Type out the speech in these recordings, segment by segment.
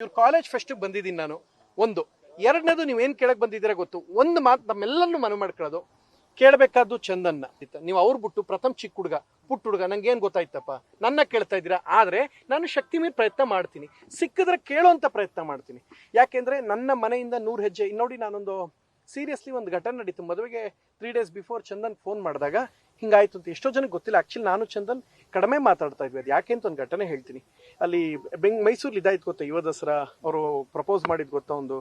ಇವ್ರ college fest ಬಂದಿದ್ದೀನಿ ನಾನು. ಒಂದು ಎರಡನೇದು ನೀವೇನ್ ಕೇಳಕ್ ಬಂದಿದ್ದೀರಾ ಗೊತ್ತು. ಒಂದು ಮಾತು ನಮ್ಮೆಲ್ಲರನ್ನು ಮನವಿ ಮಾಡ್ಕೊಳ್ಳೋದು, ಕೇಳಬೇಕಾದ್ದು ಚಂದನ್ನ. ನೀವು ಅವ್ರು ಬಿಟ್ಟು ಪ್ರಥಮ್ ಚಿಕ್ಕ ಹುಡುಗ ಪುಟ್ಟ ಹುಡುಗ ನಂಗೆ ಏನ್ ಗೊತ್ತಾಯ್ತಪ್ಪ, ನನ್ನ ಕೇಳ್ತಾ ಇದ್ದೀರಾ. ಆದ್ರೆ ನಾನು ಶಕ್ತಿ ಮೀರಿ ಪ್ರಯತ್ನ ಮಾಡ್ತೀನಿ, ಸಿಕ್ಕಿದ್ರೆ ಕೇಳೋಂತ ಪ್ರಯತ್ನ ಮಾಡ್ತೀನಿ. ಯಾಕೆಂದ್ರೆ ನನ್ನ ಮನೆಯಿಂದ 100 ಹೆಜ್ಜೆ. ನೋಡಿ, ನಾನೊಂದು ಸೀರಿಯಸ್ಲಿ ಒಂದು ಘಟನೆ ನಡೀತು. ಮದುವೆಗೆ 3 days ಬಿಫೋರ್ ಚಂದನ್ ಫೋನ್ ಮಾಡಿದಾಗ ಹಿಂಗಾಯ್ತು ಅಂತ. ಎಷ್ಟೋ ಜನಕ್ಕೆ ಗೊತ್ತಿಲ್ಲ. ಆಕ್ಚುಲಿ ನಾನು ಚಂದನ್ ಕಡಿಮೆ ಮಾತಾಡ್ತಾ ಇದ್ವಿ. ಅದು ಯಾಕೆ ಅಂತ ಒಂದು ಘಟನೆ ಹೇಳ್ತೀನಿ. ಅಲ್ಲಿ ಮೈಸೂರಲ್ಲಿ ಇದಾಯ್ತು ಗೊತ್ತಾ, ಯುವ ದಸರಾ ಅವರು ಪ್ರಪೋಸ್ ಮಾಡಿದ್ ಗೊತ್ತಾ, ಒಂದು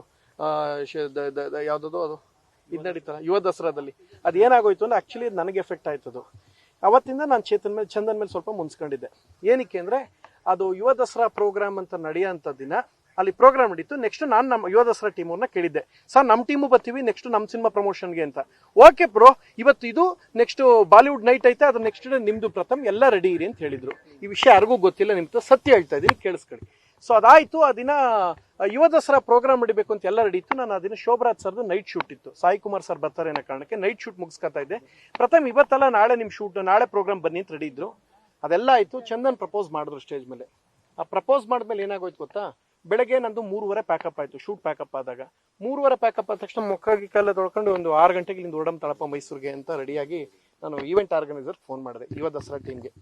ಯಾವ್ದದು ಅದು ಇದು ನಡೀತಲ್ಲ ಯುವ ದಸರಾದಲ್ಲಿ. ಅದೇನಾಗೋಯ್ತು ಅಂದ್ರೆ ಆಕ್ಚುಲಿ ನನಗೆ ಎಫೆಕ್ಟ್ ಆಯ್ತದು. ಅವತ್ತಿಂದ ನಾನು ಚಂದನ್ ಮೇಲೆ ಸ್ವಲ್ಪ ಮುನ್ಸ್ಕೊಂಡಿದ್ದೆ. ಏನಕ್ಕೆ ಅಂದ್ರೆ ಅದು ಯುವ ದಸರಾ ಪ್ರೋಗ್ರಾಮ್ ಅಂತ ನಡೆಯೋಂಥ ದಿನ ಅಲ್ಲಿ ಪ್ರೋಗ್ರಾಮ್ ನಡೀತು. ನೆಕ್ಸ್ಟ್ ನಾನು ನಮ್ಮ ಯುವ ದಸರಾ ಟೀಮ್ ಅವ್ರನ್ನ ಕೇಳಿದ್ದೆ, ಸರ್ ನಮ್ಮ ಟೀಮು ಬರ್ತೀವಿ ನೆಕ್ಸ್ಟ್ ನಮ್ಮ ಸಿನಿಮಾ ಪ್ರಮೋಷನ್ಗೆ ಅಂತ. ಓಕೆ ಬ್ರೋ, ಇವತ್ತು ಇದು ನೆಕ್ಸ್ಟ್ ಬಾಲಿವುಡ್ ನೈಟ್ ಐತೆ, ಅದ್ರ ನೆಕ್ಸ್ಟ್ ಡೇ ನಿಮ್ದು ಪ್ರಥಮ್ ಎಲ್ಲ ರೆಡಿ ಇರಿ ಅಂತ ಹೇಳಿದ್ರು. ಈ ವಿಷಯ ಯಾರಿಗೂ ಗೊತ್ತಿಲ್ಲ, ನಿಮ್ದು ಸತ್ಯ ಹೇಳ್ತಾ ಇದ್ದೀನಿ, ಕೇಳಿಸ್ಕೊಳ್ಳಿ. ಸೊ ಅದಾಯ್ತು. ಆ ದಿನ ಯುವ ದಸರಾ ಪ್ರೋಗ್ರಾಮ್ ನಡಿಬೇಕು ಅಂತ ಎಲ್ಲ ರೆಡಿ ಇತ್ತು. ನಾನು ಆ ದಿನ ಶೋಭರಾಜ್ ಸರ್ದು ನೈಟ್ ಶೂಟ್ ಇತ್ತು. ಸಾಯಿ ಕುಮಾರ್ ಸರ್ ಬರ್ತಾರೆ ಅನ್ನೋ ಕಾರಣಕ್ಕೆ ನೈಟ್ ಶೂಟ್ ಮುಗಿಸ್ಕೊತಾ ಇದ್ದೆ. ಪ್ರಥಮ್ ಇವತ್ತಲ್ಲ ನಾಳೆ ನಿಮ್ಮ ಶೂಟ್, ನಾಳೆ ಪ್ರೋಗ್ರಾಮ್ ಬನ್ನಿ ಅಂತ ರೆಡಿ ಇದ್ರು. ಅದೆಲ್ಲ ಆಯ್ತು. ಚಂದನ್ ಪ್ರಪೋಸ್ ಮಾಡಿದ್ರು ಸ್ಟೇಜ್ ಮೇಲೆ. ಆ ಪ್ರಪೋಸ್ ಮಾಡಿದ್ಮೇಲೆ ಏನಾಗೋಯ್ತು ಗೊತ್ತಾ, ಬೆಳಗ್ಗೆ ನಂದು 3:30 ಪ್ಯಾಕಪ್ ಆಯ್ತು. ಶೂಟ್ ಪ್ಯಾಕಪ್ ಆದಾಗ 3:30 ಪ್ಯಾಕಪ್ ಆದ ತಕ್ಷಣ ಮುಖಾಗಿ ಕಾಲ ತೊಳ್ಕೊಂಡು ಒಂದು 6 ಗಂಟೆಗೆ ಇಲ್ಲಿಂದ ಓಡಮ್ ತಳಪ ಮೈಸೂರಿಗೆ ಅಂತ ರೆಡಿಯಾಗಿ ನಾನು ಈವೆಂಟ್ ಆರ್ಗನೈಸರ್ ಫೋನ್ ಮಾಡಿದೆ ಯುವ ದಸರಾ ಟೀಮ್ಗೆ.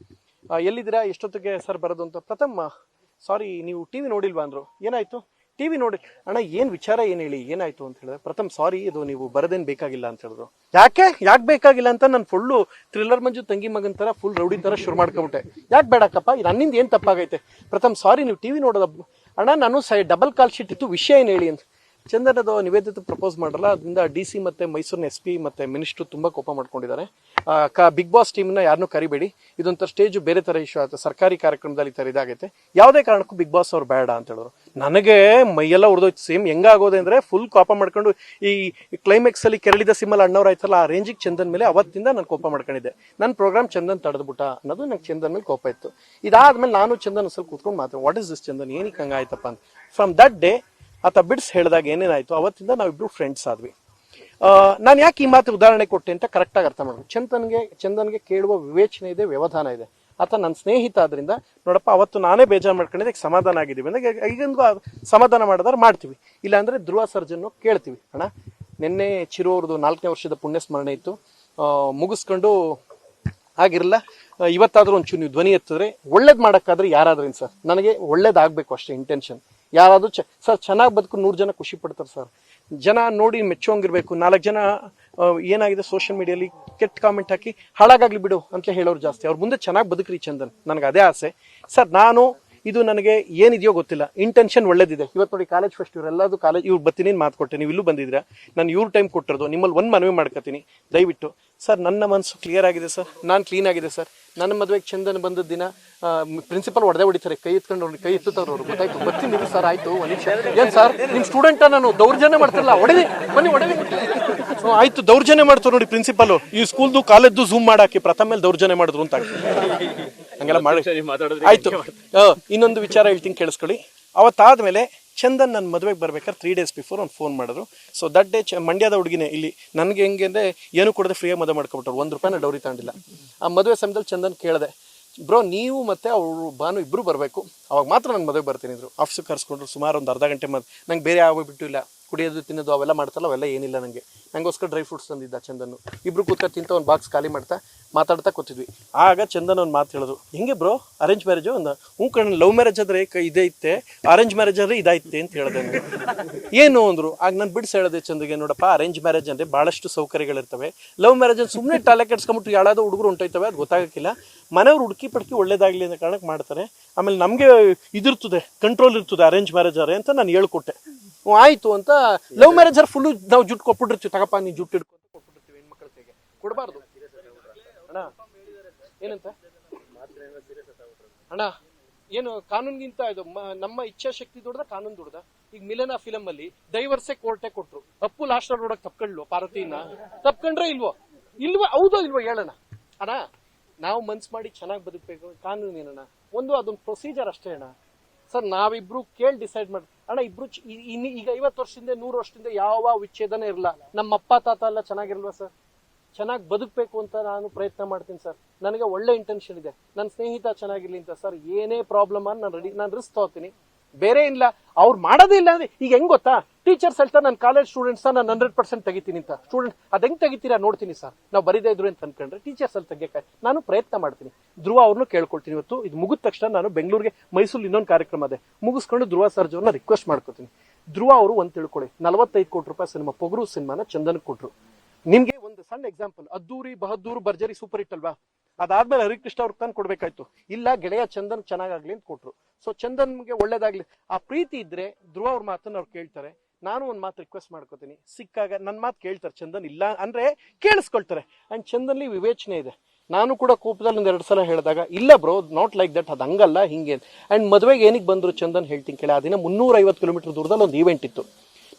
ಎಲ್ಲಿದ್ದೀರಾ, ಎಷ್ಟೊತ್ತಿಗೆ ಸರ್ ಬರೋದು ಅಂತ. ಪ್ರಥಮ್ ಸಾರಿ ನೀವು ಟಿವಿ ನೋಡಿಲ್ವಾ ಅಂದ್ರು. ಏನಾಯ್ತು, ಟಿವಿ ನೋಡಿ ಅಣ್ಣ, ಏನ್ ವಿಚಾರ ಏನ್ ಹೇಳಿ, ಏನಾಯ್ತು ಅಂತ ಹೇಳಿದ್ರೆ, ಪ್ರಥಮ್ ಸಾರಿ ಇದು ನೀವು ಬರದೇನ್ ಬೇಕಾಗಿಲ್ಲ ಅಂತ ಹೇಳಿದ್ರು. ಯಾಕೆ ಬೇಕಾಗಿಲ್ಲ ಅಂತ ನಾನು ಫುಲ್ಲು ಥ್ರಿಲ್ಲರ್ ಮಂಜು ತಂಗಿ ಮಗನ್ ತರ ಫುಲ್ ರೌಡಿ ತರ ಶುರು ಮಾಡ್ಕೊಂಬಿಟ್ಟೆ. ಯಾಕೆ ಬೇಡಕ್ಕಪ್ಪ, ನನ್ನಿಂದ ಏನ್ ತಪ್ಪಾಗೈತೆ. ಪ್ರಥಮ್ ಸಾರಿ ನೀವು ಟಿವಿ ನೋಡೋದ ಅಣ್ಣ, ನಾನು ಡಬಲ್ ಕಾಲ್ ಶೀಟ್ ಇತ್ತು, ವಿಷಯ ಏನ್ ಹೇಳಿ ಅಂತ. ಚಂದನ್ ಅದು ನಿವೇದಿತ ಪ್ರಪೋಸ್ ಮಾಡಲ್ಲ, ಅದರಿಂದ DC ಮತ್ತೆ ಮೈಸೂರಿನ SP ಮತ್ತೆ ಮಿನಿಸ್ಟ್ರು ತುಂಬಾ ಕೋಪ ಮಾಡ್ಕೊಂಡಿದ್ದಾರೆ. ಬಿಗ್ ಬಾಸ್ ಟೀಮ್ನ ಯಾರನ್ನೂ ಕರಿಬೇಡಿ, ಇದೊಂಥರ ಸ್ಟೇಜ್ ಬೇರೆ ತರ ಇಶ್ಯೂ ಆಗುತ್ತೆ, ಸರ್ಕಾರಿ ಕಾರ್ಯಕ್ರಮದಲ್ಲಿ ತರ ಇದಾಗೈತೆ, ಯಾವುದೇ ಕಾರಣಕ್ಕೂ ಬಿಗ್ ಬಾಸ್ ಅವ್ರು ಬೇಡ ಅಂತ ಹೇಳಿದ್ರು. ನನಗೆ ಮೈಯೆಲ್ಲ ಉರಿದೋಯ್ತು. ಸೇಮ್ ಹೆಂಗಾಗೋದೆ ಅಂದ್ರೆ ಫುಲ್ ಕೋಪ ಮಾಡ್ಕೊಂಡು ಈ ಕ್ಲೈಮ್ಯಾಕ್ಸ್ ಅಲ್ಲಿ ಕೆರಳಿದ ಸಿಮ್ಮಲ್ ಅಣ್ಣವ್ರು ಆಯ್ತಲ್ಲ, ಆ ರೇಂಜಿಗೆ ಚಂದನ್ ಮೇಲೆ ಅವತ್ತಿಂದ ನಾನು ಕೋಪ ಮಾಡ್ಕೊಂಡಿದ್ದೆ. ನನ್ನ ಪ್ರೋಗ್ರಾಮ್ ಚಂದನ್ ತಡೆದ್ಬಿಟ್ಟ ಅನ್ನೋದು ನಂಗೆ ಚಂದನ್ ಮೇಲೆ ಕೋಪ ಇತ್ತು. ಇದಾದ್ಮೇಲೆ ನಾನು ಚಂದನ್ ಅಸಲ್ ಕೂತ್ಕೊಂಡು ಮಾತಾಡ, ವಾಟ್ ಇಸ್ ದಿಸ್ ಚಂದನ್, ಏನಕ್ಕೆ ಹಂಗಾಯ್ತಪ್ಪ ಅಂತ. ಫ್ರಮ್ ದಟ್ ಡೇ ಆತ ಬಿಡ್ಸ್ ಹೇಳಿದಾಗ ಏನೇನಾಯ್ತು, ಅವತ್ತಿಂದ ನಾವಿಬ್ರು ಫ್ರೆಂಡ್ಸ್ ಆದ್ವಿ. ನಾನು ಯಾಕೆ ಈ ಮಾತು ಉದಾಹರಣೆ ಕೊಟ್ಟೆ ಅಂತ ಕರೆಕ್ಟಾಗಿ ಅರ್ಥ ಮಾಡ್ಬೇಕು. ಚಂದನ್ಗೆ ಕೇಳುವ ವಿವೇಚನೆ ಇದೆ, ವ್ಯವಧಾನ ಇದೆ. ಆತ ನನ್ನ ಸ್ನೇಹಿತ ಆದ್ರಿಂದ, ನೋಡಪ್ಪ ಅವತ್ತು ನಾನೇ ಬೇಜಾರು ಮಾಡ್ಕೊಂಡಿದ್ದೆ, ಸಮಾಧಾನ ಆಗಿದ್ದೀವಿ ಅಂದ್ರೆ ಈಗೊಂದು ಸಮಾಧಾನ ಮಾಡಿದ್ರೆ ಮಾಡ್ತೀವಿ, ಇಲ್ಲಾಂದ್ರೆ ಧ್ರುವ ಸರ್ಜನ್ನು ಕೇಳ್ತೀವಿ. ಅಣ್ಣ ನಿನ್ನೆ ಚಿರು ಅವ್ರದ್ದು 4ನೇ ವರ್ಷದ ಪುಣ್ಯ ಸ್ಮರಣೆ ಇತ್ತು, ಮುಗಿಸ್ಕೊಂಡು ಆಗಿರಲ್ಲ, ಇವತ್ತಾದ್ರೂ ಒಂಚೂರು ನೀವು ಧ್ವನಿ ಎತ್ತಿದ್ರೆ ಒಳ್ಳೇದ್ ಮಾಡಕ್ಕಾದ್ರೆ ಯಾರಾದ್ರೇನು ಸರ್, ನನಗೆ ಒಳ್ಳೇದಾಗಬೇಕು ಅಷ್ಟೇ ಇಂಟೆನ್ಷನ್. ಯಾರಾದ್ರೂ ಸರ್ ಚೆನ್ನಾಗಿ ಬದುಕು 100 ಜನ ಖುಷಿ ಪಡ್ತಾರೆ ಸರ್, ಜನ ನೋಡಿ ಮೆಚ್ಚೋಂಗಿರ್ಬೇಕು. 4 ಜನ ಏನಾಗಿದೆ ಸೋಷಿಯಲ್ ಮೀಡಿಯಲ್ಲಿ ಕೆಟ್ಟ ಕಾಮೆಂಟ್ ಹಾಕಿ ಹಾಳಾಗ್ಲಿ ಬಿಡು ಅಂತ ಹೇಳೋರು ಜಾಸ್ತಿ. ಅವ್ರ ಮುಂದೆ ಚೆನ್ನಾಗಿ ಬದುಕ್ರಿ ಚಂದನ್, ನನಗೆ ಅದೇ ಆಸೆ ಸರ್. ನಾನು ಇದು ನನಗೆ ಏನಿದೆಯೋ ಗೊತ್ತಿಲ್ಲ, ಇಂಟೆನ್ಷನ್ ಒಳ್ಳೇದಿದೆ. ಇವತ್ತು ನೋಡಿ ಕಾಲೇಜ್ ಫಸ್ಟ್ ಇವರೆಲ್ಲದು ಕಾಲೇಜ್ ಇವ್ರು ಬರ್ತೀನಿ ಮಾತು ಕೊಟ್ಟೆ, ನೀವು ಇಲ್ಲೂ ಬಂದಿದ್ದೀರಾ, ನಾನು ಇವ್ರ ಟೈಮ್ ಕೊಟ್ಟಿರೋದು. ನಿಮ್ಮಲ್ಲಿ ಒಂದು ಮನವಿ ಮಾಡ್ಕೊತೀನಿ, ದಯವಿಟ್ಟು ಸರ್ ನನ್ನ ಮನಸ್ಸು ಕ್ಲಿಯರ್ ಆಗಿದೆ ಸರ್, ನಾನು ಕ್ಲೀನ್ ಆಗಿದೆ ಸರ್. ನನ್ನ ಮದುವೆಗೆ ಚಂದನ್ ಬಂದ ದಿನ ಪ್ರಿನ್ಸಿಪಲ್ ಹೊಡಿತಾರೆ, ಕೈ ಎತ್ಕೊಂಡು ಕೈ ಎತ್ತುತ್ತವ್ರು ಅವ್ರು, ಗೊತ್ತಾಯ್ತು ಬರ್ತೀನಿ ಸರ್, ಆಯ್ತು ಒಂದು ನಿಮಿಷ. ಏನ್ ಸರ್ ನಿಮ್ಮ ಸ್ಟೂಡೆಂಟ ನಾನು ದೌರ್ಜನ್ಯ ಮಾಡ್ತಾರಲ್ಲ, ಹೊಡೆದಿ ಬನ್ನಿ ಹೊಡೆದಿ ಆಯ್ತು, ದೌರ್ಜನ್ಯ ಮಾಡ್ತಾರೆ ನೋಡಿ ಪ್ರಿನ್ಸಿಪಲ್. ಈ ಸ್ಕೂಲ್ದು ಕಾಲೇಜ್ದು ಝೂಮ್ ಮಾಡಾಕಿ ಪ್ರಥಮ ಮೇಲೆ ದೌರ್ಜನ್ಯ ಮಾಡಿದ್ರು ಅಂತ ಹಂಗೆಲ್ಲ ಮಾಡಿ ಆಯ್ತು. ಇನ್ನೊಂದು ವಿಚಾರ ಹೇಳ್ತೀನಿ ಕೇಳಿಸ್ಕೊಳ್ಳಿ. ಅವತ್ತಾದ್ಮೇಲೆ ಚಂದನ್ ನನ್ನ ಮದುವೆಗೆ ಬರ್ಬೇಕಾದ್ರೆ 3 days ಬಿಫೋರ್ ಒಂದು ಫೋನ್ ಮಾಡಿದ್ರು. ಸೊ ದಟ್ ಡೇ ಮಂಡ್ಯದ ಹುಡುಗಿನೇ ಇಲ್ಲಿ ನನಗೆ ಹೆಂಗೆ ಅಂದರೆ ಏನು ಕೊಡದೆ ಫ್ರೀಯಾಗಿ ಮದುವೆ ಮಾಡ್ಕೊಬಿಟ್ಟರು, 1 ರೂಪಾಯಿನ ಡೌರಿ ತಗೊಂಡಿಲ್ಲ. ಆ ಮದುವೆ ಸಮಯದಲ್ಲಿ ಚಂದನ್ ಕೇಳಿದೆ, ಬ್ರೋ ನೀವು ಮತ್ತೆ ಅವರು ಭಾನು ಇಬ್ಬರು ಬರಬೇಕು, ಅವಾಗ ಮಾತ್ರ ನಾನು ಮದುವೆಗೆ ಬರ್ತೀನಿ ಇದ್ರು. ಆಫೀಸಿಗೆ ಕರ್ಸ್ಕೊಂಡ್ರು, ಸುಮಾರು ಒಂದು ಅರ್ಧ ಗಂಟೆ ನಂಗೆ ಬೇರೆ ಆಗೋಗ್ಬಿಟ್ಟು ಇಲ್ಲ, ಕುಡಿಯೋದು ತಿನ್ನೋದು ಅವೆಲ್ಲ ಮಾಡ್ತಾರಲ್ಲ ಅವೆಲ್ಲ ಏನಿಲ್ಲ ನನಗೆ. ನಂಗೋಸ್ಕರ ಡ್ರೈ ಫ್ರೂಟ್ಸ್ ತಂದಿದ್ದ ಚಂದನ್ನು. ಇಬ್ರು ಕೂತ್ಕೊಂಡು ತಿಂತ ಒಂದು ಬಾಕ್ಸ್ ಖಾಲಿ ಮಾಡ್ತಾ ಮಾತಾಡ್ತಾ ಕೂತಿದ್ವಿ. ಆಗ ಚಂದನ್ ಒಂದು ಮಾತು ಹೇಳಿದ್ರು, ಹೆಂಗೆ ಬ್ರೋ ಅರೇಂಜ್ ಮ್ಯಾರೇಜು ಅಂದ. ಕಣ ಲವ್ ಮ್ಯಾರೇಜ್ ಆದ್ರೆ ಇದೇ ಇತ್ತೆ, ಅರೇಂಜ್ ಮ್ಯಾರೇಜ್ ಆದ್ರೆ ಇದಾಯ್ತೆ ಅಂತ ಹೇಳಿದೆ. ಏನು ಅಂದ್ರು. ಆಗ ನಾನು ಬಿಡಿಸಿ ಹೇಳಿದೆ ಚಂದಿಗೆ, ನೋಡಪ್ಪ ಅರೇಂಜ್ ಮ್ಯಾರೇಜ್ ಅಂದ್ರೆ ಭಾಳಷ್ಟು ಸೌಕರ್ಯಗಳಿರ್ತವೆ, ಲವ್ ಮ್ಯಾರೇಜ್ ಅಂದ್ರೆ ಸುಮ್ಮನೆ ತಲೆ ಕೆಡ್ಸ್ಕೊಂಬಿಟ್ಟು ಯಾವ್ದಾದ್ರು ಹುಡುಗರು ಹೊಂಟೋಯ್ತವೆ, ಅದು ಗೊತ್ತಾಗಕ್ಕಿಲ್ಲ. ಮನೆಯವ್ರು ಹುಡುಕಿ ಪಡ್ಕಿ ಒಳ್ಳೇದಾಗ್ಲಿ ಅನ್ನೋ ಕಾರಣಕ್ಕೆ ಮಾಡ್ತಾರೆ. ಆಮೇಲೆ ನಮಗೆ ಇದಿರ್ತದೆ, ಕಂಟ್ರೋಲ್ ಇರ್ತದೆ ಅರೇಂಜ್ ಮ್ಯಾರೇಜ್ ಆದ್ರೆ ಅಂತ ನಾನು ಹೇಳ್ಕೊಟ್ಟೆ. ಆಯ್ತು ಅಂತ. ಲವ್ ಮ್ಯಾರೇಜ್ ಆದ್ರೆ ಫುಲ್ಲು ನಾವು ಜುಟ್ಟು ಕೊಟ್ಬಿಟ್ಟಿರ್ತೀವಿ, ತಗಪ್ಪ ನೀ ಜುಟ್ಟು ಹಿಡ್ಕೊಂತ ಕೊಟ್ಬಿಟ್ಟಿರ್ತೀವಿ. ಹೆಣ್ಮಕ್ಳ ಕೈಗೆ ಕೊಡಬಾರ್ದು ಅಣ್ಣ. ಏನಂತ ಅಣ್ಣ, ಏನು ಕಾನೂನ್ಗಿಂತ ಇದು ನಮ್ಮ ಇಚ್ಛಾಶಕ್ತಿ ದೊಡ್ಡದ ಕಾನೂನು ದೊಡ್ಡದ. ಈಗ ಮಿಲನ ಫಿಲಮ್ ಅಲ್ಲಿ ಡೈವರ್ಸೇ ಕೋರ್ಟೇ ಕೊಟ್ರು, ಅಪ್ಪು ಲಾಸ್ಟ್ ನೋಡಕ್ ತಪ್ಕೊಂಡ್ಲು ಪಾರ್ವತಿನ, ತಪ್ಕೊಂಡ್ರೆ ಇಲ್ವೋ ಹೌದೋ ಇಲ್ವೋ ಹೇಳೋಣ ಅಣ್ಣ. ನಾವು ಮನ್ಸು ಮಾಡಿ ಚೆನ್ನಾಗಿ ಬದುಕಬೇಕು, ಕಾನೂನು ಏನಣ್ಣ ಒಂದು ಅದೊಂದು ಪ್ರೊಸೀಜರ್ ಅಷ್ಟೇ ಅಣ್ಣ. ಸರ್ ನಾವಿಬ್ರು ಕೇಳಿ ಡಿಸೈಡ್ ಮಾಡಿ ಅಣ್ಣ, ಇಬ್ರು ಈಗ 50 ವರ್ಷದಿಂದ 100 ವರ್ಷದಿಂದ ಯಾವ ವಿಚ್ಛೇದನೇ ಇರಲ್ಲ. ನಮ್ಮ ಅಪ್ಪ ತಾತ ಎಲ್ಲ ಚೆನ್ನಾಗಿರ್ಲ್ವಾ ಸರ್, ಚೆನ್ನಾಗಿ ಬದುಕಬೇಕು ಅಂತ ನಾನು ಪ್ರಯತ್ನ ಮಾಡ್ತೀನಿ ಸರ್. ನನಗೆ ಒಳ್ಳೆ ಇಂಟೆನ್ಷನ್ ಇದೆ, ನನ್ನ ಸ್ನೇಹಿತ ಚೆನ್ನಾಗಿರ್ಲಿ ಅಂತ ಸರ್. ಏನೇ ಪ್ರಾಬ್ಲಮ್ ನಾನು ರಿಸ್ಕ್ ತಗೋತೀನಿ. ಬೇರೆ ಇಲ್ಲ. ಅವ್ರು ಮಾಡೋದೇ ಇಲ್ಲ ಅಂದ್ರೆ ಈಗ ಹೆಂಗ್ ಗೊತ್ತಾ, ಟೀಚರ್ಸ್ ಹೇಳ್ತಾರೆ ನನ್ನ ಕಾಲೇಜ್ ಸ್ಟೂಡೆಂಟ್ಸ್ ನಾನು 100% ತೆಗಿತೀನಿ ಅಂತ. ಸ್ಟೂಡೆಂಟ್ ಅದ್ ಹೆಂಗ್ ತೆಗಿತೀರಾ ನೋಡ್ತೀನಿ ಸರ್, ನಾವು ಬರೀದೇ ಇದ್ರು ಅಂತ ಅನ್ಕೊಂಡ್ರೆ ಟೀಚರ್ಸ್ ಅಲ್ಲಿ ತೆಗಿಯಕ್ಕೆ ನಾನು ಪ್ರಯತ್ನ ಮಾಡ್ತೀನಿ. ಧ್ರುವ ಅವ್ರನ್ನು ಕೇಳ್ಕೊಳ್ತೀನಿ. ಇವತ್ತು ಇದು ಮುಗಿದ ತಕ್ಷಣ ನಾನು ಬೆಂಗಳೂರಿಗೆ ಮೈಸೂರು ಇನ್ನೊಂದು ಕಾರ್ಯಕ್ರಮ ಇದೆ, ಮುಗಿಸ್ಕೊಂಡು ಧ್ರುವ ಸರ್ಜವ್ರನ್ನ ರಿಕ್ವೆಸ್ಟ್ ಮಾಡ್ಕೊತೀನಿ. ಧ್ರುವ ಅವರು ಒಂದ್ ತಿಳ್ಕೊಳ್ಳಿ, 45 ಕೋಟಿ ರೂಪಾಯಿ ಸಿನಿಮಾ ಪೊಗರು ಸಿನಿಮಾನ ಚಂದನ್ ಕೊಟ್ರು. ನಿಮ್ಗೆ ಒಂದು ಸಣ್ಣ ಎಕ್ಸಾಂಪಲ್, ಅದ್ದೂರಿ ಬಹದ್ದೂರು ಭರ್ಜರಿ ಸೂಪರ್ ಹಿಟ್ ಅಲ್ವಾ, ಅದಾದ್ಮೇಲೆ ಹರಿಕೃಷ್ಣ ಅವ್ರಿಗೆ ತಂದು ಕೊಡ್ಬೇಕಾಯ್ತು. ಇಲ್ಲ ಗೆಳೆಯ ಚಂದನ್ ಚೆನ್ನಾಗಾಗ್ಲಿ ಅಂತ ಕೊಟ್ರು. ಸೊ ಚಂದನ್ಗೆ ಒಳ್ಳೇದಾಗ್ಲಿ, ಆ ಪ್ರೀತಿ ಇದ್ರೆ ಧ್ರುವ ಅವ್ರ ಮಾತನ್ನ ಅವ್ರು ಕೇಳ್ತಾರೆ. ನಾನು ಒಂದ್ ಮಾತು ರಿಕ್ವೆಸ್ಟ್ ಮಾಡ್ಕೋತೀನಿ, ಸಿಕ್ಕಾಗ ನನ್ನ ಮಾತು ಕೇಳ್ತಾರೆ. ಚಂದನ್ ಇಲ್ಲ ಅಂದ್ರೆ ಕೇಳಿಸ್ಕೊಳ್ತಾರೆ. ಅಂಡ್ ಚಂದನ್ಲಿ ವಿವೇಚನೆ ಇದೆ. ನಾನು ಕೂಡ ಕೋಪದಲ್ಲಿ 1-2 ಸಲ ಹೇಳಿದಾಗ ಇಲ್ಲ ಬ್ರೋ ನಾಟ್ ಲೈಕ್ ದಟ್, ಅದು ಹಂಗಲ್ಲ ಹಿಂಗೆ. ಅಂಡ್ ಮದುವೆಗೆ ಏನಿಗೆ ಬಂದ್ರು ಚಂದನ್ ಹೇಳ್ತೀನಿ ಕೇಳಿ. ಆ ದಿನ 350 ಕಿಲೋಮೀಟರ್ ದೂರದಲ್ಲಿ ಒಂದು ಈವೆಂಟ್ ಇತ್ತು.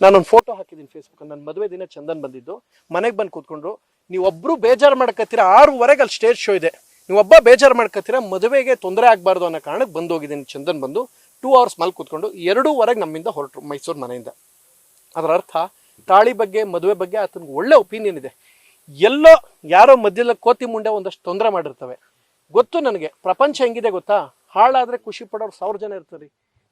ನಾನೊಂದು ಫೋಟೋ ಹಾಕಿದ್ದೀನಿ ಫೇಸ್ಬುಕ್. ನನ್ನ ಮದುವೆ ದಿನ ಚಂದನ್ ಬಂದಿದ್ದು, ಮನೆಗೆ ಬಂದು ಕೂತ್ಕೊಂಡ್ರು. ನೀವೊಬ್ರು ಬೇಜಾರು ಮಾಡ್ಕತ್ತೀರಾ, 6:15 ಅಲ್ಲಿ ಸ್ಟೇಜ್ ಶೋ ಇದೆ, ನೀವೊಬ್ಬ ಬೇಜಾರು ಮಾಡ್ಕತ್ತೀರಾ, ಮದುವೆಗೆ ತೊಂದರೆ ಆಗ್ಬಾರ್ದು ಅನ್ನೋ ಕಾರಣಕ್ಕೆ ಬಂದೋಗಿದ್ದೀನಿ. ಚಂದನ್ ಬಂದು 2 ಅವರ್ಸ್ ಮಲ್ ಕೂತ್ಕೊಂಡು 2:15 ನಮ್ಮಿಂದ ಹೊರಟರು ಮೈಸೂರು ಮನೆಯಿಂದ. ಅದರ ಅರ್ಥ ತಾಳಿ ಬಗ್ಗೆ ಮದುವೆ ಬಗ್ಗೆ ಆತನಿಗೆ ಒಳ್ಳೆ ಒಪಿನಿಯನ್ ಇದೆ. ಎಲ್ಲೋ ಯಾರೋ ಮಧ್ಯದಲ್ಲಿ ಕೋತಿ ಮುಂಡೆ ಒಂದಷ್ಟು ತೊಂದರೆ ಮಾಡಿರ್ತವೆ. ಗೊತ್ತು ನನಗೆ ಪ್ರಪಂಚ ಹೆಂಗಿದೆ ಗೊತ್ತಾ, ಹಾಳಾದ್ರೆ ಖುಷಿ ಪಡೋರು 1000 ಜನ ಇರ್ತಾರೆ.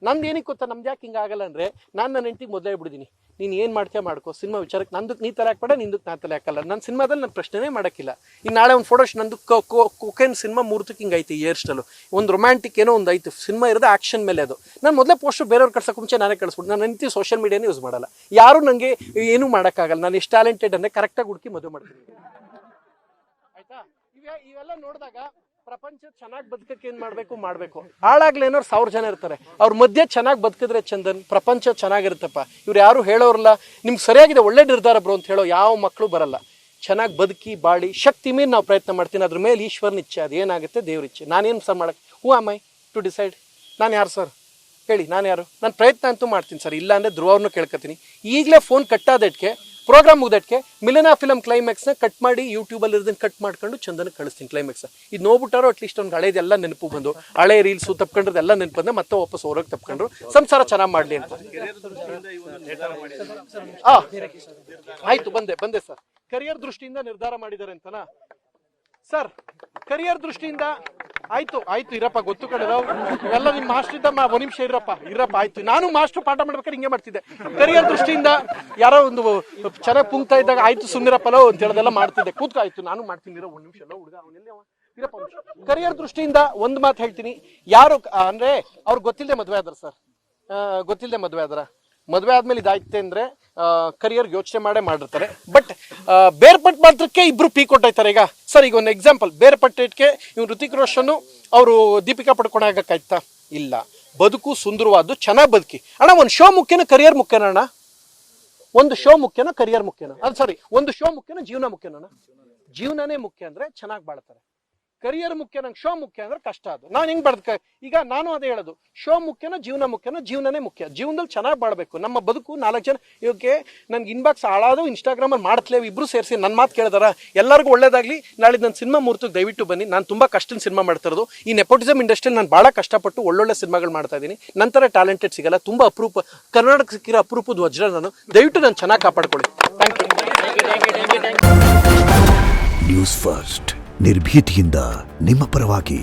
ನಮ್ದು ಏನಕ್ಕೆ ಗೊತ್ತಾ, ನಮ್ದು ಯಾಕೆ ಹಿಂಗಾಗಲ್ಲ ಅಂದ್ರೆ, ನಾನು ನನ್ನ ಹೆಂಡತಿಗೆ ಮೊದಲೇ ಬಿಡಿದೀನಿ, ನೀನು ಏನು ಮಾಡ್ತೀಯ ಮಾಡ್ಕೋ, ಸಿನಿಮಾ ವಿಚಾರಕ್ಕೆ ನಂದಕ್ಕೆ ನೀ ತಲೆ ಹಾಕ್ಬೇಡ, ನಿಂದಕ್ಕೆ ನಾ ತಲೆ ಹಾಕಲ್ಲ. ನನ್ನ ಸಿನಿಮಾದಲ್ಲಿ ನಾನು ಪ್ರಶ್ನೆನೇ ಮಾಡೋಕ್ಕಿಲ್ಲ. ಇನ್ನು ನಾಳೆ ಒಂದು ಫೋಟೋ ನಂದು ಕೊಕೇನ್ ಸಿನಿಮಾ 3 ಹಿಂಗೆ ಐತಿ, ಏರ್ ಸ್ಟೈಲು ಒಂದು ರೊಮ್ಯಾಂಟಿಕ್ ಏನೋ ಒಂದು ಐತಿ ಸಿನಿಮಾ ಇರೋದು ಆಕ್ಷನ್ ಮೇಲೆ. ಅದು ನಾನು ಮೊದಲೇ ಪೋಸ್ಟರ್ ಬೇರೆಯವ್ರು ಕಳ್ಸೋಕೆ ಮುಂಚೆ ನಾನೇ ಕಳಿಸ್ಬಿಟ್ಟು, ನಾನು ಹೆಂಡತಿ ಸೋಷಿಯಲ್ ಮೀಡಿಯಾನೇ ಯೂಸ್ ಮಾಡಲ್ಲ. ಯಾರು ನನಗೆ ಏನೂ ಮಾಡೋಕ್ಕಾಗಲ್ಲ. ನಾನು ಎಷ್ಟು ಟ್ಯಾಲೆಂಟೆಡ್ ಅಂದರೆ ಕರೆಕ್ಟಾಗಿ ಹುಡುಕಿ ಮದುವೆ ಮಾಡ್ತೀನಿ. ಆಯ್ತಾ, ಇವೆಲ್ಲ ನೋಡಿದಾಗ ಪ್ರಪಂಚ ಚೆನ್ನಾಗಿ ಬದುಕಕ್ಕೆ ಏನ್ ಮಾಡ್ಬೇಕು. ಹಾಳಾಗ್ಲೇನೋರು 1000 ಜನ ಇರ್ತಾರೆ, ಅವ್ರ ಮಧ್ಯೆ ಚೆನ್ನಾಗಿ ಬದುಕಿದ್ರೆ ಚಂದನ್ ಪ್ರಪಂಚ ಚೆನ್ನಾಗಿರುತ್ತಪ್ಪ. ಇವ್ರು ಯಾರು ಹೇಳೋರಲ್ಲ, ನಿಮ್ಗೆ ಸರಿಯಾಗಿದೆ ಒಳ್ಳೆ ನಿರ್ಧಾರ ಬ್ರೋ ಅಂತ ಹೇಳೋ ಯಾವ ಮಕ್ಕಳು ಬರಲ್ಲ. ಚೆನ್ನಾಗಿ ಬದುಕಿ ಬಾಳಿ ಶಕ್ತಿ ಮೀರಿ ನಾವು ಪ್ರಯತ್ನ ಮಾಡ್ತೀನಿ. ಅದ್ರ ಮೇಲೆ ಈಶ್ವರನ ಇಚ್ಛೆ, ಅದೇನಾಗುತ್ತೆ ದೇವ್ರ ಇಚ್ಛೆ. ನಾನೇನು ಸರ್ ಮಾಡಕ್ಕೆ, who am I to decide? ನಾನು ಯಾರು ಸರ್ ಹೇಳಿ, ನಾನು ಯಾರು? ನಾನು ಪ್ರಯತ್ನ ಅಂತೂ ಮಾಡ್ತೀನಿ ಸರ್. ಇಲ್ಲ ಅಂದರೆ ಧ್ರುವವ್ರನ್ನೂ ಕೇಳ್ಕೊತೀನಿ. ಈಗಲೇ ಫೋನ್ ಕಟ್ಟಾದಕ್ಕೆ ಪ್ರೋಗ್ರಾಮ್ ಮುಗ್ದಕ್ಕೆ ಮಿಲನ ಫಿಲಮ್ ಕ್ಲೈಮ್ಯಾಕ್ಸ್ನ ಕಟ್ ಮಾಡಿ ಯೂಟ್ಯೂಬಲ್ಲಿ ಇರೋದನ್ನ ಕಟ್ ಮಾಡ್ಕೊಂಡು ಚಂದನಕ್ಕೆ ಕಳಿಸ್ತೀನಿ ಕ್ಲೈಮ್ಯಾಕ್ಸ್. ಇದು ನೋಡ್ಬಿಟ್ಟಾರೋ ಅಟ್ಲೀಸ್ಟ್ ಅವ್ನಿಗೆ ಹಳೇದೆಲ್ಲ ನೆನಪು ಬಂದು, ಹಳೆ ರೀಲ್ಸು ತಪ್ಕೊಂಡ್ರದೆಲ್ಲ ನೆನಪು ಬಂದೆ, ಮತ್ತೆ ವಾಪಸ್ ಹೊರಗೆ ತಪ್ಕೊಂಡ್ರು ಸಂಸಾರ ಚೆನ್ನಾಗಿ ಮಾಡಲಿ ಅಂತ. ಆಯ್ತು, ಬಂದೆ ಸರ್. ಕರಿಯರ್ ದೃಷ್ಟಿಯಿಂದ ನಿರ್ಧಾರ ಮಾಡಿದ್ದಾರೆ ಅಂತನಾ ಸರ್? ಕರಿಯರ್ ದೃಷ್ಟಿಯಿಂದ ಆಯ್ತು ಇರಪ್ಪ, ಗೊತ್ತು ಕಡೆ ಇವೆಲ್ಲ ನಿಮ್ಮ ಮಾಸ್ಟರ್ ಇದ್ದ. 1 ನಿಮಿಷ ಇರಪ್ಪ ಆಯ್ತು. ನಾನು ಮಾಸ್ಟರ್ ಪಾಠ ಮಾಡ್ಬೇಕಾದ್ರೆ ಹಿಂಗೆ ಮಾಡ್ತಿದ್ದೆ. ಕರಿಯರ್ ದೃಷ್ಟಿಯಿಂದ ಯಾರೋ ಒಂದು ಚೆನ್ನಾಗಿ ಪುಂಕ್ತಾ ಇದ್ದಾಗ ಆಯ್ತು ಸುಮ್ನಿರಪ್ಪಲೋ ಅಂತ ಹೇಳೋದೆಲ್ಲ ಮಾಡ್ತಿದ್ದೆ. ಕೂತ್ಕೊ, ಆಯ್ತು ನಾನು ಮಾಡ್ತೀನಿ ಇರೋ 1 ನಿಮಿಷ ಹುಡುಗ ಅವನೆಲ್ಲ ಇರಪ್ಪ. ಕರಿಯರ್ ದೃಷ್ಟಿಯಿಂದ ಒಂದು ಮಾತು ಹೇಳ್ತೀನಿ, ಯಾರು ಅಂದ್ರೆ ಅವ್ರಿಗೆ ಗೊತ್ತಿಲ್ಲದೆ ಮದುವೆ ಆದ್ರ ಸರ್, ಗೊತ್ತಿಲ್ಲದೆ ಮದುವೆ ಆದ್ರ. ಮದುವೆ ಆದ್ಮೇಲೆ ಇದಾಯ್ತೆ ಅಂದ್ರೆ ಕರಿಯರ್ ಯೋಚನೆ ಮಾಡಿರ್ತಾರೆ. ಬಟ್ ಬೇರ್ಪಟ್ಟು ಮಾತ್ರಕ್ಕೆ ಇಬ್ರು ಪೀಕ್ ಕೊಟ್ಟಾಯ್ತಾರೆ. ಈಗ ಸರ್, ಈಗ ಒಂದು ಎಕ್ಸಾಂಪಲ್, ಬೇರ್ಪಟ್ಟಿಟ್ಕೆ ಇವ್ನು ಋತಿಕ್ ರೋಷನ್ ಅವರು ದೀಪಿಕಾ ಪಡ್ಕೊಂಡು ಆಗಕ್ಕಾಯ್ತಾ? ಇಲ್ಲ. ಬದುಕು ಸುಂದರವಾದ್ದು, ಚೆನ್ನಾಗಿ ಬದುಕಿ ಅಣ್ಣ. ಒಂದು ಶೋ ಮುಖ್ಯನ ಕರಿಯರ್ ಮುಖ್ಯನ ಅಣ್ಣ? ಒಂದು ಶೋ ಮುಖ್ಯನ ಕರಿಯರ್ ಮುಖ್ಯನ? ಅದು ಸಾರಿ, ಒಂದು ಶೋ ಮುಖ್ಯನ ಜೀವನ ಮುಖ್ಯನ? ಜೀವನನೇ ಮುಖ್ಯ ಅಂದ್ರೆ ಚೆನ್ನಾಗಿ ಬಾಳ್ತಾರೆ. ಕರಿಯರ್ ಮುಖ್ಯ, ನಂಗೆ ಶೋ ಮುಖ್ಯ ಅಂದ್ರೆ ಕಷ್ಟ. ಅದು ನಾನು ಹೆಂಗ್ ಬಡ್ಕ, ಈಗ ನಾನು ಅದೇ ಹೇಳೋದು, ಶೋ ಮುಖ್ಯನ ಜೀವನ ಮುಖ್ಯನ? ಜೀವನನೇ ಮುಖ್ಯ. ಜೀವನದಲ್ಲಿ ಚೆನ್ನಾಗಿ ಬಾಳ್ಬೇಕು. ನಮ್ಮ ಬದುಕು 4 ಜನ ಇವಕ್ಕೆ ನನ್ಗೆ ಇನ್ಬಾಕ್ಸ್ ಹಾಳಾದು ಇನ್ಸ್ಟಾಗ್ರಾಮಲ್ಲಿ ಮಾಡ್ತಲೇವು ಇಬ್ರು ಸೇರಿಸಿ ನನ್ನ ಮಾತು ಕೇಳಿದಾರ. ಎಲ್ಲರಿಗೂ ಒಳ್ಳೇದಾಗ್ಲಿ. ನಾಳೆ ನನ್ನ ಸಿನಿಮಾ ಮುಹೂರ್ತಕ್ಕೆ ದಯವಿಟ್ಟು ಬನ್ನಿ. ನಾನು ತುಂಬಾ ಕಷ್ಟದ ಸಿನಿಮಾ ಮಾಡ್ತಾ ಇರೋದು. ಈ ನೆಪೋಟಿಸಮ್ ಇಂಡಸ್ಟ್ರಿಯಲ್ಲಿ ನಾನು ಭಾಳ ಕಷ್ಟಪಟ್ಟು ಒಳ್ಳೊಳ್ಳೆ ಸಿನಿಮಾಗಳು ಮಾಡ್ತಾ ಇದ್ದೀನಿ. ನಂತರ ಟ್ಯಾಲೆಂಟೆಡ್ ಸಿಗಲ್ಲ, ತುಂಬಾ ಅಪರೂಪ. ಕರ್ನಾಟಕ ಸಿಕ್ಕಿರೋ ಅಪರೂಪದ ವಜ್ರ ನಾನು. ದಯವಿಟ್ಟು ನಾನು ಚೆನ್ನಾಗಿ ಕಾಪಾಡ್ಕೊಳ್ಳಿ. Thank you. ನ್ಯೂಸ್ ಫಸ್ಟ್, ನಿರ್ಭೀತಿಯಿಂದ ನಿಮ್ಮ ಪರವಾಗಿ.